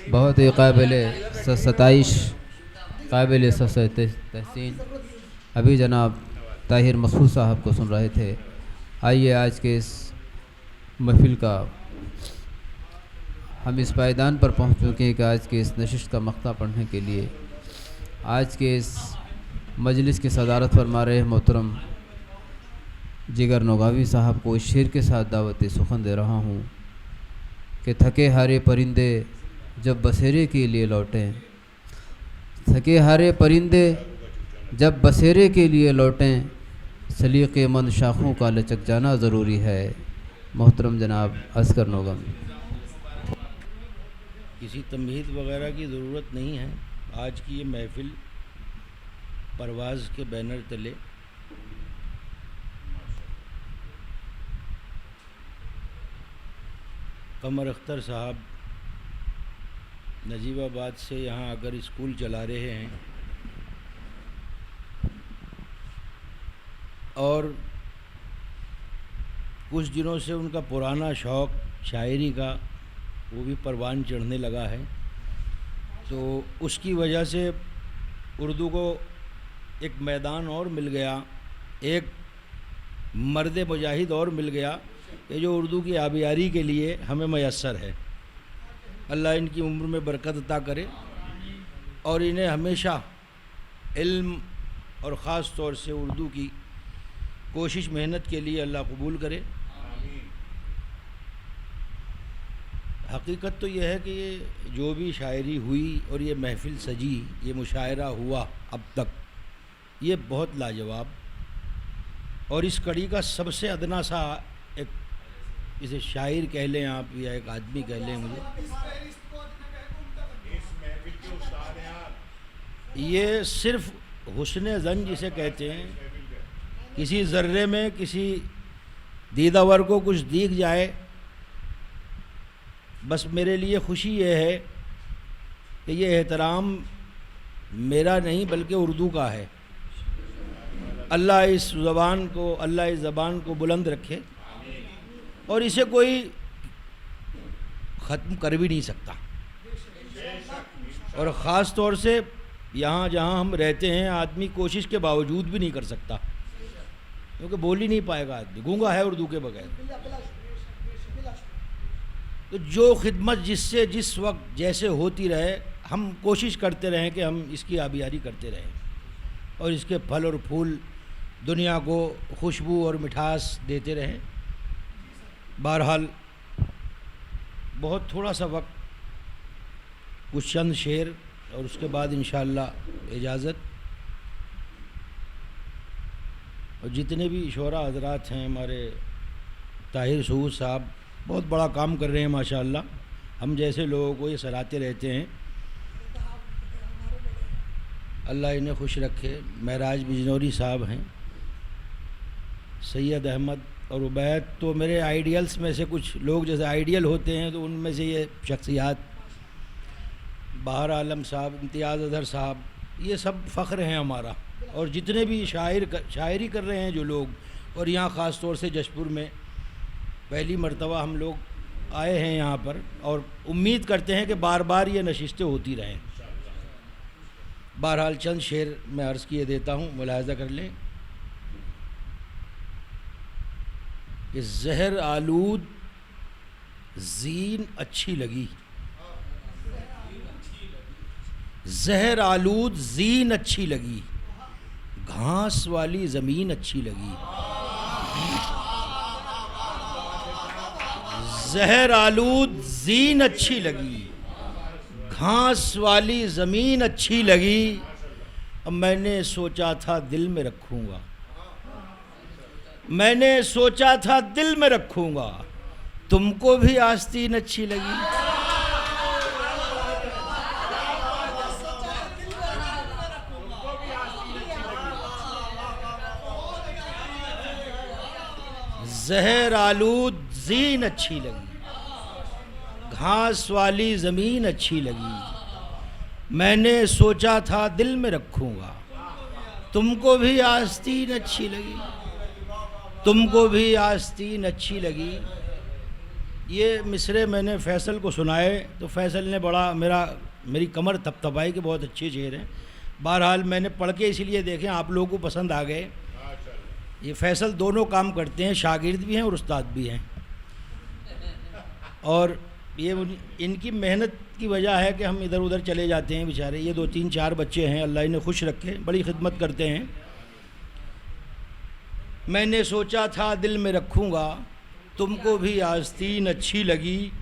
बहुत ही सताइश काबिल तहसीन अभी जनाब ताहिर मसूद साहब को सुन रहे थे। आइए आज के इस महफिल का हम इस पायदान पर पहुंच चुके हैं कि आज के इस नशिस्त का मक्ता पढ़ने के लिए आज के इस मजलिस की सदारत फरमा रहे मोहतरम जिगर नोगावी साहब को इस शेर के साथ दावत सुखन दे रहा हूँ कि थके हारे परिंदे जब बसेरे के लिए लौटें, थके हारे परिंदे जब बसेरे के लिए लौटें, सलीक़े मंद शाखों का लचक जाना ज़रूरी है। मोहतरम जनाब अस्कर नोगम। किसी तमहीद वगैरह की ज़रूरत नहीं है। आज की ये महफ़िल परवाज़ के बैनर तले कमर अख्तर साहब नजीबाबाद से यहाँ आकर स्कूल चला रहे हैं और कुछ दिनों से उनका पुराना शौक़ शायरी का वो भी परवान चढ़ने लगा है। तो उसकी वजह से उर्दू को एक मैदान और मिल गया, एक मर्द मुजाहिद और मिल गया कि जो उर्दू की आबियारी के लिए हमें मैसर है। अल्लाह इनकी उम्र में बरकत अता करे और इन्हें हमेशा इल्म और ख़ास तौर से उर्दू की कोशिश मेहनत के लिए अल्लाह कबूल करे। हकीकत तो यह है कि ये जो भी शायरी हुई और ये महफ़िल सजी, ये मुशायरा हुआ अब तक, ये बहुत लाजवाब और इस कड़ी का सबसे अदना सा एक इसे शायर कह लें आप या एक आदमी कह लें, मुझे ये सिर्फ हुस्न ज़न जिसे कहते हैं, किसी ज़र्रे में किसी दीदावर को कुछ दिख जाए, बस मेरे लिए खुशी ये है कि ये एहतराम मेरा नहीं बल्कि उर्दू का है। अल्लाह इस ज़बान को बुलंद रखे और इसे कोई ख़त्म कर भी नहीं सकता। और ख़ास तौर से यहाँ जहाँ हम रहते हैं आदमी कोशिश के बावजूद भी नहीं कर सकता, क्योंकि बोल ही नहीं पाएगा, आदमी गूंगा है उर्दू के बगैर। तो जो खिदमत जिससे जिस वक्त जैसे होती रहे, हम कोशिश करते रहें कि हम इसकी आबियारी करते रहें और इसके फल और फूल दुनिया को खुशबू और मिठास देते रहें। बहरहाल बहुत थोड़ा सा वक्त, कुछ चंद शेर और उसके बाद इंशाअल्लाह इजाज़त। और जितने भी शोरा हज़रात हैं, हमारे ताहिर सूद साहब बहुत बड़ा काम कर रहे हैं माशाअल्लाह। हम जैसे लोगों को ये सराहते रहते हैं, अल्लाह इन्हें खुश रखे। महराज बिजनौरी साहब हैं, सैयद अहमद और उबैद तो मेरे आइडियल्स में से कुछ लोग जैसे आइडियल होते हैं, तो उनमें से ये शख्सियात, बहार आलम साहब, इम्तियाज़ अज़हर साहब, ये सब फ़ख्र हैं हमारा। और जितने भी शायरी कर रहे हैं जो लोग, और यहाँ ख़ास तौर से जशपुर में पहली मर्तबा हम लोग आए हैं यहाँ पर और उम्मीद करते हैं कि बार बार ये नशिस्तें होती रहें। बहरहाल चंद शेर मैं अर्ज़ किए देता हूँ, मुलाहज़ा कर लें कि ज़हर आलूद ज़ीन अच्छी लगी, ज़हर आलूद ज़ीन अच्छी लगी, घास वाली ज़मीन अच्छी लगी। ज़हर आलूद ज़ीन अच्छी लगी, घास वाली ज़मीन अच्छी लगी। अब मैंने सोचा था दिल में रखूँगा, मैंने सोचा था दिल में रखूँगा, तुमको भी आस्तीन अच्छी लगी। ज़हर आलूद ज़ीन अच्छी लगी, घास वाली ज़मीन अच्छी लगी। मैंने सोचा था दिल में रखूँगा, तुमको भी आस्तीन अच्छी लगी, तुमको भी आस्तीन अच्छी लगी। ये मिसरे मैंने फैसल को सुनाए तो फैसल ने बड़ा मेरी कमर थपथपाई कि बहुत अच्छे शेर हैं। बहरहाल मैंने पढ़ के इसीलिए देखे, आप लोगों को पसंद आ गए। ये फैसल दोनों काम करते हैं, शागिर्द भी हैं और उस्ताद भी हैं, और ये इनकी मेहनत की वजह है कि हम इधर उधर चले जाते हैं बेचारे। ये 2-3-4 बच्चे हैं, अल्लाह इन्हें खुश रखे, बड़ी खिदमत करते हैं। मैंने सोचा था दिल में रखूँगा, तुमको भी आस्तीन अच्छी लगी,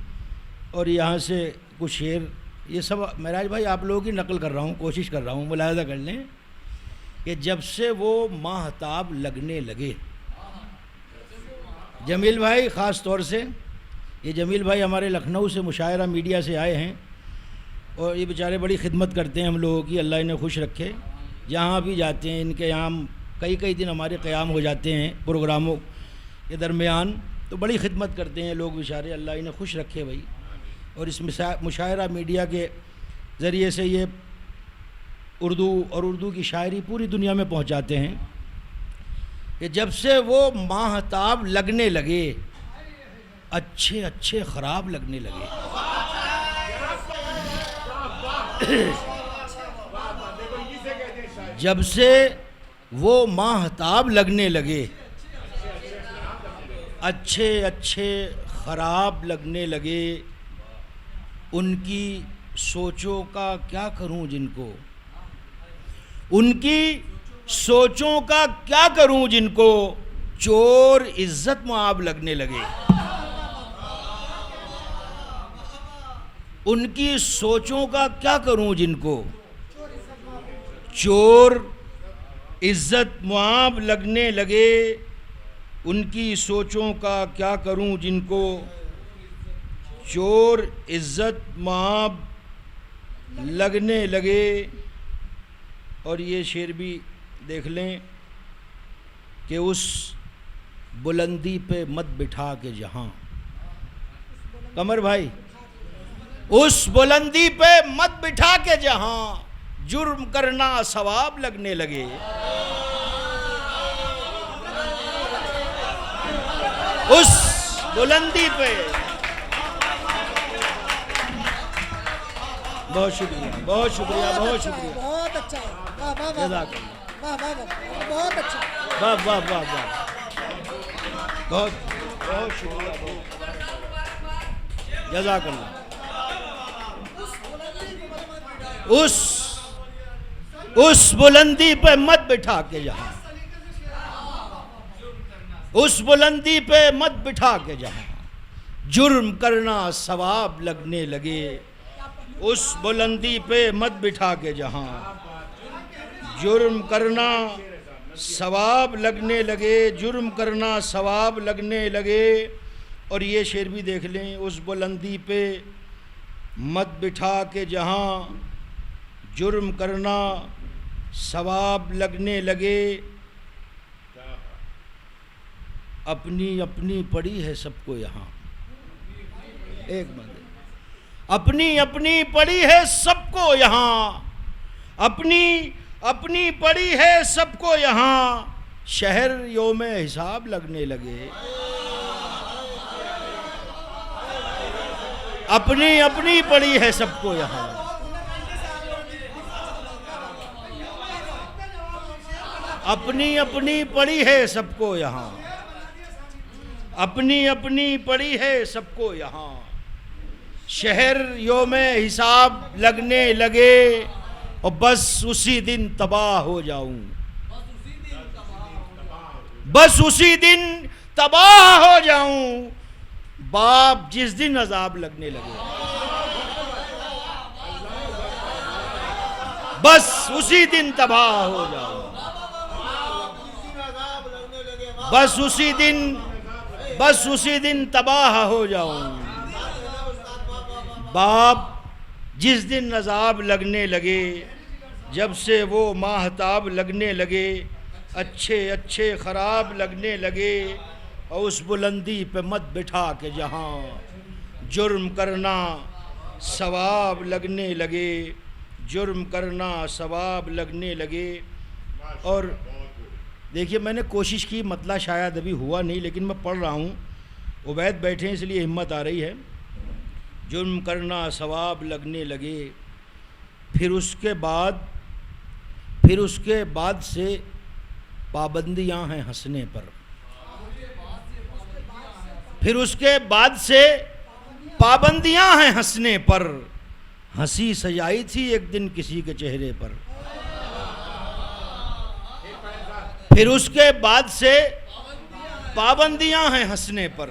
और यहाँ से कुछ शेर, ये सब महराज भाई आप लोगों की नकल कर रहा हूँ, कोशिश कर रहा हूँ, मुलाहजा कर लें कि जब से वो माहताब लगने लगे, जमील भाई ख़ास तौर से, ये जमील भाई हमारे लखनऊ से मुशायरा मीडिया से आए हैं, और ये बेचारे बड़ी खिदमत करते हैं हम लोगों की, अल्लाह इन्हें खुश रखे। जहाँ भी जाते हैं इनके यहाँ कई दिन हमारे क़याम हो जाते हैं प्रोग्रामों के दरमियान, तो बड़ी खिदमत करते हैं लोग बेचारे, अल्लाह इन्हें खुश रखे भाई। और इस मुशायरा मीडिया के ज़रिए से ये उर्दू और उर्दू की शायरी पूरी दुनिया में पहुंचाते हैं कि जब से वो माहताब लगने लगे, अच्छे अच्छे ख़राब लगने लगे। जब से वो माहताब लगने लगे, अच्छे अच्छे ख़राब लगने लगे, उनकी सोचों का क्या करूं जिनको, उनकी सोचों का क्या करूं जिनको चोर इज्जत मुआब लगने लगे। उनकी सोचों का क्या करूं जिनको चोर इज्जत मुआब लगने लगे, उनकी सोचों का क्या करूं जिनको चोर इज्जत मुआब लगने लगे। और ये शेर भी देख लें कि उस बुलंदी पे मत बिठा के जहां, कमर भाई, उस बुलंदी पे मत बिठा के जहां जुर्म करना सवाब लगने लगे। उस बुलंदी पे, बहुत शुक्रिया, बहुत शुक्रिया, बहुत शुक्रिया, बहुत अच्छा, वाह वाह वाह वाह वाह वाह, बहुत अच्छा, वाह वाह वाह वाह, बहुत बहुत शुक्रिया, जज़ाकल्लाह। उस बुलंदी पे मत बिठा के जहां, उस बुलंदी पे मत बिठा के जहां जुर्म करना सवाब लगने लगे। उस बुलंदी पे मत बिठा के जहां जुर्म करना सवाब लगने लगे, जुर्म करना सवाब लगने लगे। और ये शेर भी देख लें, उस बुलंदी पे मत बिठा के जहां जुर्म करना सवाब लगने लगे। अपनी अपनी पड़ी है सबको यहाँ, एक बंदे, अपनी अपनी पड़ी है सबको यहाँ, अपनी अपनी पड़ी है सबको यहाँ, शहर योमे हिसाब लगने लगे। अपनी अपनी पड़ी है सबको यहाँ, अपनी अपनी पड़ी है सबको यहाँ, अपनी अपनी पड़ी है सबको यहाँ, शहर योमे हिसाब लगने लगे। और बस उसी दिन तबाह हो जाऊं, बस उसी दिन तबाह हो जाऊं, बाप जिस दिन अजाब लगने लगे। बस उसी दिन तबाह हो जाऊं, बस उसी दिन तबाह हो जाऊं, बाप जिस दिन अजाब लगने लगे। जब से वो माहताब लगने लगे, अच्छे अच्छे ख़राब लगने लगे। और उस बुलंदी पे मत बिठा के जहाँ जुर्म करना सवाब लगने लगे, जुर्म करना सवाब लगने लगे। और देखिए, मैंने कोशिश की, मतला शायद अभी हुआ नहीं, लेकिन मैं पढ़ रहा हूँ उबैद बैठे हैं इसलिए हिम्मत आ रही है। जुर्म करना सवाब लगने लगे, फिर उसके बाद से पाबंदियां हैं हंसने पर। फिर उसके बाद से पाबंदियां हैं हंसने पर, हंसी सजाई थी एक दिन किसी के चेहरे पर। फिर उसके बाद से पाबंदियां हैं हंसने पर,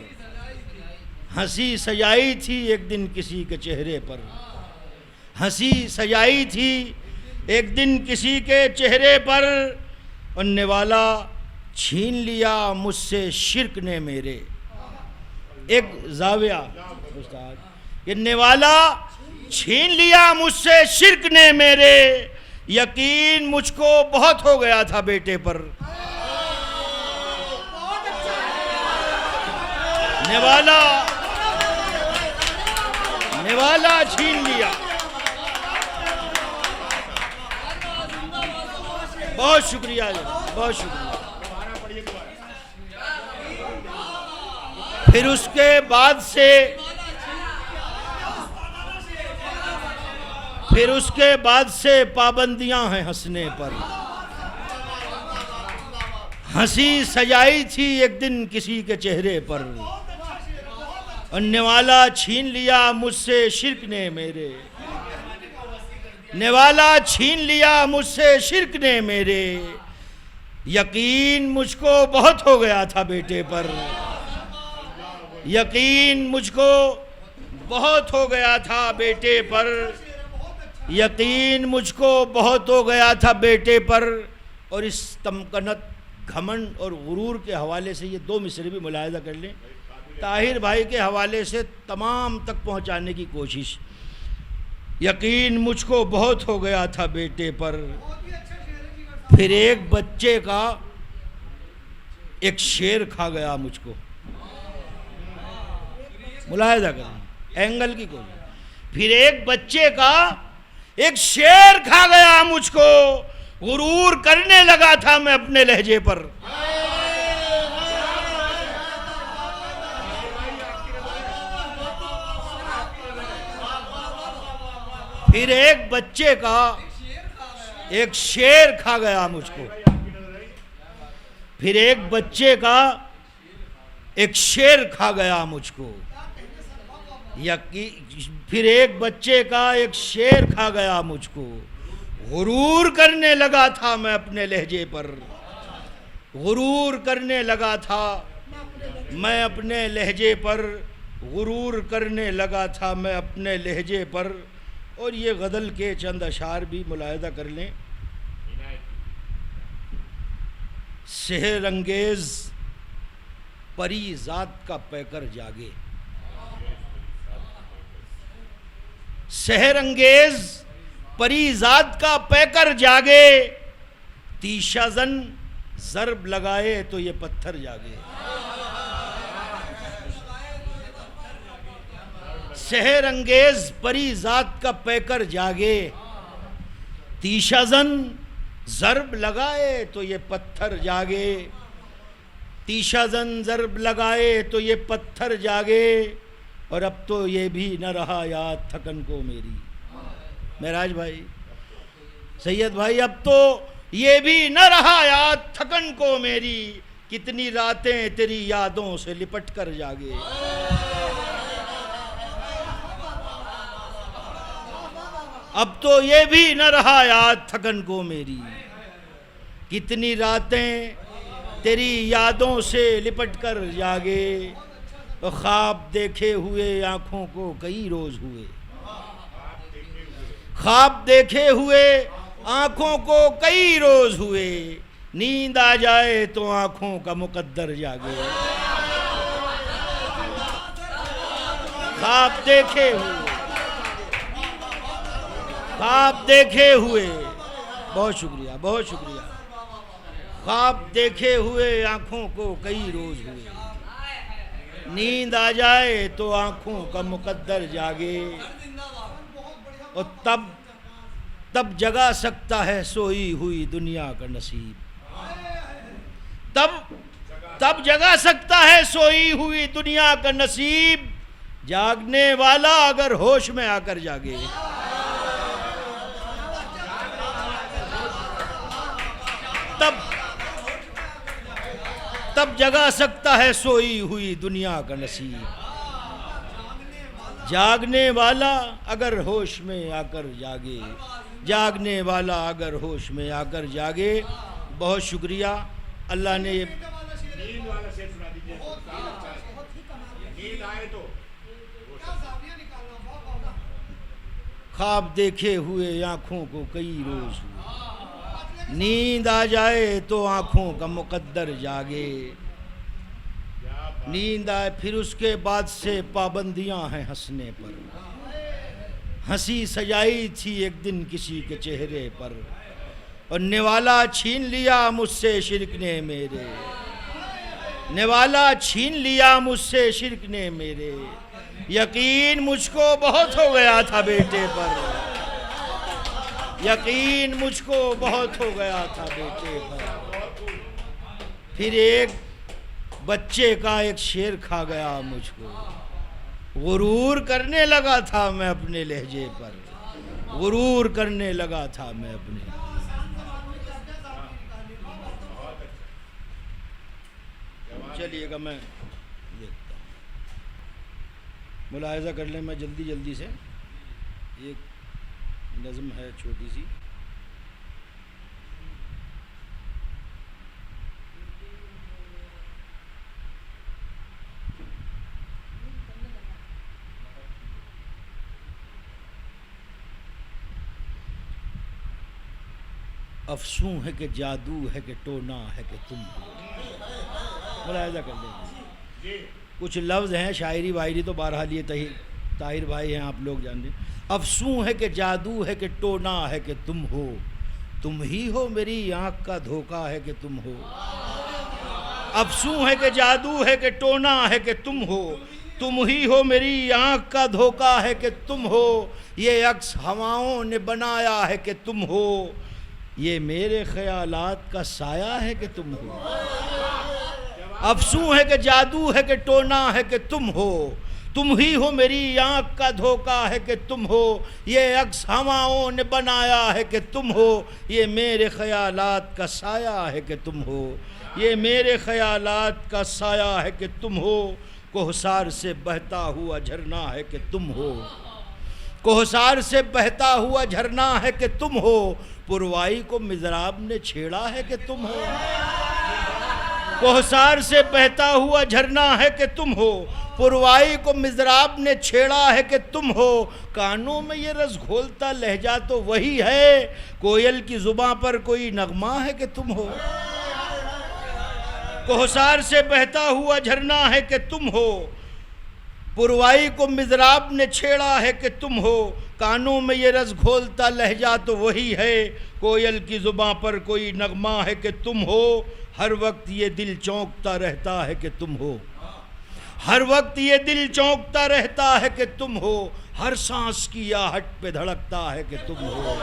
हंसी सजाई थी एक दिन किसी के चेहरे पर। हंसी सजाई थी एक दिन किसी के चेहरे पर, और निवाला छीन लिया मुझसे शिर्क ने मेरे। एक जाविया उस्ताद, ये निवाला छीन लिया मुझसे शिर्क ने मेरे, यकीन मुझको बहुत हो गया था बेटे पर। निवाला छीन लिया। बहुत शुक्रिया जी, बहुत शुक्रिया। फिर उसके बाद से पाबंदियां हैं हंसने पर, हंसी सजाई थी एक दिन किसी के चेहरे पर, और निवाला छीन लिया मुझसे शिर्क ने मेरे। निवाला छीन लिया मुझसे शिर्क ने मेरे, यकीन मुझको बहुत हो गया था बेटे पर। यकीन मुझको बहुत हो गया था बेटे पर, यकीन मुझको बहुत हो गया था बेटे पर। और इस तमकनत, घमंड और गुरूर के हवाले से ये दो मिसरे भी मुलाहिजा कर लें, ताहिर भाई के हवाले से तमाम तक पहुंचाने की कोशिश। यकीन मुझको बहुत हो गया था बेटे पर, फिर एक बच्चे का एक शेर खा गया मुझको। मुलाहिजा करें एंगल की कोशिश। फिर एक बच्चे का एक शेर खा गया मुझको, गुरूर करने लगा था मैं अपने लहजे पर। फिर एक बच्चे का एक शेर खा गया मुझको। फिर एक बच्चे का एक शेर खा गया मुझको। फिर एक बच्चे का एक शेर खा गया मुझको, गुरूर करने लगा था मैं अपने लहजे पर। गुरूर करने लगा था मैं अपने लहजे पर, गुरूर करने लगा था मैं अपने लहजे पर। और ये गज़ल के चंद अशार भी मुलाहिजा कर लें। सेहर अंगेज परी ज़ात का पैकर जागे, सेहर अंगेज परी ज़ात का पैकर जागे, तीशाजन ज़र्ब लगाए तो ये पत्थर जागे। सेहर अंगेज परी ज़ात का पैकर जागे, तीशाजन ज़र्ब लगाए तो ये पत्थर जागे। तीशाजन ज़र्ब लगाए तो ये पत्थर जागे, और अब तो ये भी न रहा याद थकन को मेरी। महराज भाई, सैयद भाई, अब तो ये भी न रहा याद थकन को मेरी, कितनी रातें तेरी यादों से लिपट कर जागे। अब तो ये भी न रहा याद थकन को मेरी, कितनी रातें तेरी यादों से लिपट कर जागे। तो ख्वाब देखे हुए आँखों को कई रोज़ हुए, ख्वाब देखे हुए आँखों को कई रोज़ हुए, नींद आ जाए तो आँखों का मुकद्दर जागे। ख्वाब देखे हुए, ख्वाब देखे हुए, बहुत शुक्रिया, बहुत शुक्रिया। ख्वाब देखे हुए आँखों को कई रोज़ हुए, नींद आ जाए तो आँखों का मुकद्दर जागे। और तब जगा सकता है सोई हुई दुनिया का नसीब। तब तब जगा सकता है सोई हुई दुनिया का नसीब, जागने वाला अगर होश में आकर जागे। तब जगा सकता है सोई हुई दुनिया का नसीब, जागने वाला अगर होश में आकर जागे, जागने वाला अगर होश में आकर जागे। बहुत शुक्रिया। अल्लाह ने नींद वाला शेर सुना दीजिए, नींद आए तो ख्वाब देखे हुए आँखों को कई रोज हुए, नींद आ जाए तो आँखों का मुकद्दर जागे। नींद आए फिर उसके बाद से पाबंदियां हैं हंसने पर, हंसी सजाई थी एक दिन किसी के चेहरे पर, और निवाला छीन लिया मुझसे शिर्क ने मेरे, निवाला छीन लिया मुझसे शिर्क ने मेरे। यकीन मुझको बहुत हो गया था बेटे पर, यकीन मुझको बहुत हो गया था बेटे पर। फिर एक बच्चे का एक शेर खा गया मुझको, गुरूर करने लगा था मैं अपने लहजे पर, गुरूर करने लगा था मैं अपने। चलिएगा मैं देखता हूँ, मुलाहिजा कर लें। मैं जल्दी जल्दी से एक नज़्म है छोटी सी। अफसू है कि जादू है कि टोना है कि तुम हो। मुलाहिजा कर लेंगे, कुछ लफ्ज़ हैं शायरी वायरी तो बहरहाल ये ताहिर भाई हैं, आप लोग जानते। अफसू है कि जादू है कि टोना है कि तुम हो, तुम ही हो मेरी आँख का धोखा है कि तुम हो। अफसू है कि जादू है कि टोना है कि तुम हो, तुम ही हो मेरी आँख का धोखा है कि तुम हो। ये अक्स हवाओं ने बनाया है कि तुम हो, ये मेरे ख्यालात का साया है कि तुम हो। अफसू है कि जादू है कि टोना है कि तुम हो, तुम ही हो मेरी आँख का धोखा है कि तुम हो। ये अक्स हवाओं ने बनाया है कि तुम हो, ये मेरे ख्यालात का साया है कि तुम हो, ये मेरे ख्यालात का साया है कि तुम हो। कोहसार से बहता हुआ झरना है कि तुम हो, कोहसार से बहता हुआ झरना है कि तुम हो। पुरवाई को मिज़राब ने छेड़ा है कि तुम हो, कोहसार से बहता हुआ झरना है कि तुम हो। पुरवाई को मिज़राब ने छेड़ा है कि तुम हो। कानों में ये रस घोलता लहजा तो वही है, कोयल की ज़ुबां पर कोई नगमा है कि तुम हो। कोहसार से बहता हुआ झरना है कि तुम हो, पुरवाई को मिज़राब ने छेड़ा है कि तुम हो। कानों में ये रस घोलता लहजा तो वही है, कोयल की ज़ुबां पर कोई नगमा है कि तुम हो। हर वक्त ये दिल चौंकता रहता है कि तुम हो, हर वक्त ये दिल चौंकता रहता है कि तुम हो। हर सांस की आहट पे धड़कता है कि तुम हो,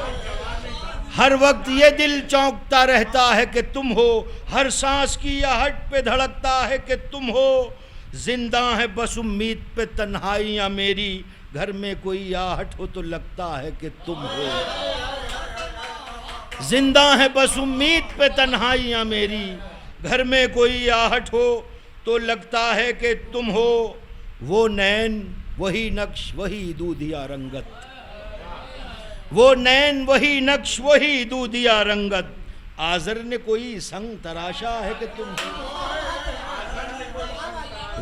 हर वक्त ये दिल चौंकता रहता है कि तुम हो। हर सांस की आहट पे धड़कता है कि तुम हो। जिंदा है बस उम्मीद पे तन्हाइयाँ मेरी, घर में कोई आहट हो तो लगता है कि तुम हो। जिंदा है बस उम्मीद पे तन्हाइयाँ मेरी, घर में कोई आहट हो तो लगता है कि तुम हो। वो नैन वही नक्श वही दूधिया रंगत, वो नैन वही नक्श वही दूधिया रंगत। आज़र ने कोई संग तराशा है कि तुम हो,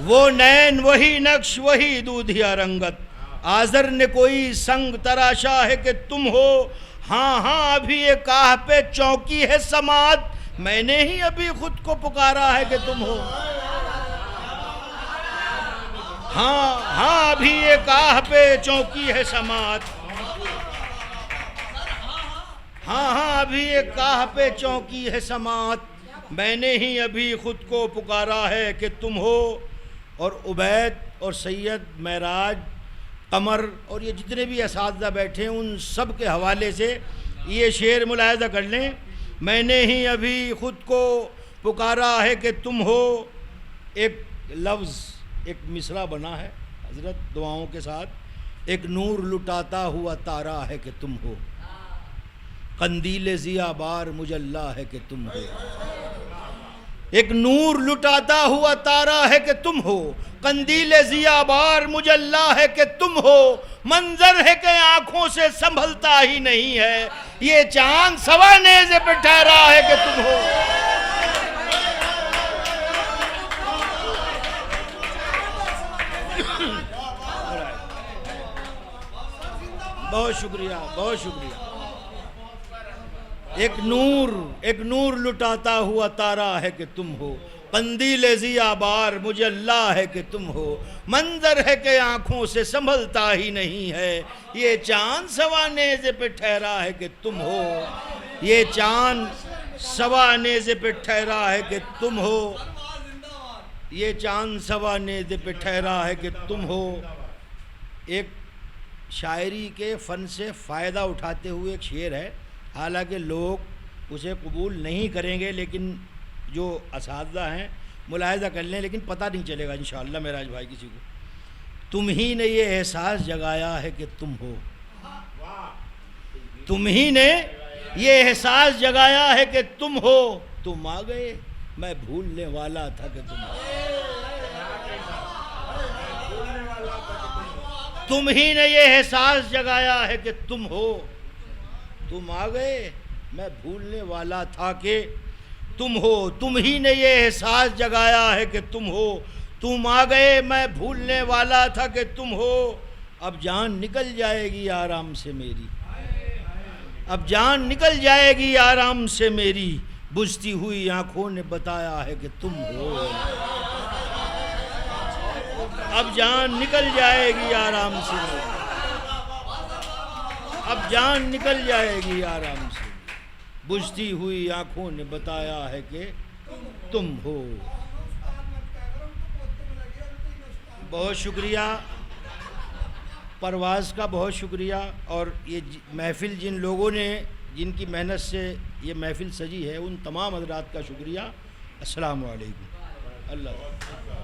वो नैन वही नक्श वही दूधिया रंगत। आज़र ने कोई संग तराशा है कि तुम हो। हाँ हाँ अभी ये काह पे चौकी है समात, मैंने ही अभी खुद को पुकारा है कि तुम हो। हाँ हाँ अभी ये काह पे चौकी है समात, हाँ हाँ अभी ये काह पे चौकी है समात, मैंने ही अभी खुद को पुकारा है कि तुम हो। और उबैद और सैयद महराज कमर और ये जितने भी असातिज़ा बैठे हैं उन सब के हवाले से ये शेर मुलाहिज़ा कर लें। मैंने ही अभी खुद को पुकारा है कि तुम हो, एक लफ्ज़, एक मिसरा बना है हज़रत दुआओं के साथ, एक नूर लुटाता हुआ तारा है कि तुम हो, कंदील ज़िया बार मुजल्ला है कि तुम हो। एक नूर लुटाता हुआ तारा है कि तुम हो, कंदील ज़िया बार मुजल्ला है कि तुम हो, मंजर है कि आंखों से संभलता ही नहीं है, ये चांद सवा नेज़े पे ठहरा है कि तुम हो। बहुत शुक्रिया, बहुत शुक्रिया। एक नूर लुटाता हुआ तारा है कि तुम हो, कंदील ज़िया बार मुजल्ला है कि तुम हो, मंजर है कि आंखों से संभलता ही नहीं है, ये चांद सवा नेज़े पे ठहरा है कि तुम हो, ये चांद सवा नेज़े पे ठहरा है कि तुम हो, ये चांद सवा नेज़े पे ठहरा है कि तुम हो। एक शायरी के फ़न से फ़ायदा उठाते हुए एक शेर है, हालांकि लोग उसे कबूल नहीं करेंगे, लेकिन जो असातिज़ा हैं मुलाहिज़ा कर लें, लेकिन पता नहीं चलेगा इंशाअल्लाह मेराज भाई किसी को। तुम ही ने ये एहसास जगाया है कि तुम हो, तुम ही ने ये एहसास जगाया है कि तुम हो, तुम आ गए मैं भूलने वाला था कि तुम हो। तुम ही ने ये एहसास जगाया है कि तुम हो, तुम आ गए मैं भूलने वाला था कि तुम हो। तुम ही ने ये एहसास जगाया है कि तुम हो, तुम आ गए मैं भूलने वाला था कि तुम हो। अब जान निकल जाएगी आराम से मेरी, अब जान निकल जाएगी आराम से मेरी, बुझती हुई आंखों ने बताया है कि तुम हो। अब जान निकल जाएगी आराम से, अब जान निकल जाएगी आराम से, बुझती हुई आंखों ने बताया है कि तुम हो। बहुत शुक्रिया, परवाज़ का बहुत शुक्रिया। और ये महफ़िल जिन लोगों ने, जिनकी मेहनत से ये महफ़िल सजी है, उन तमाम हज़रात का शुक्रिया। अस्सलामु अलैकुम। अल्लाह।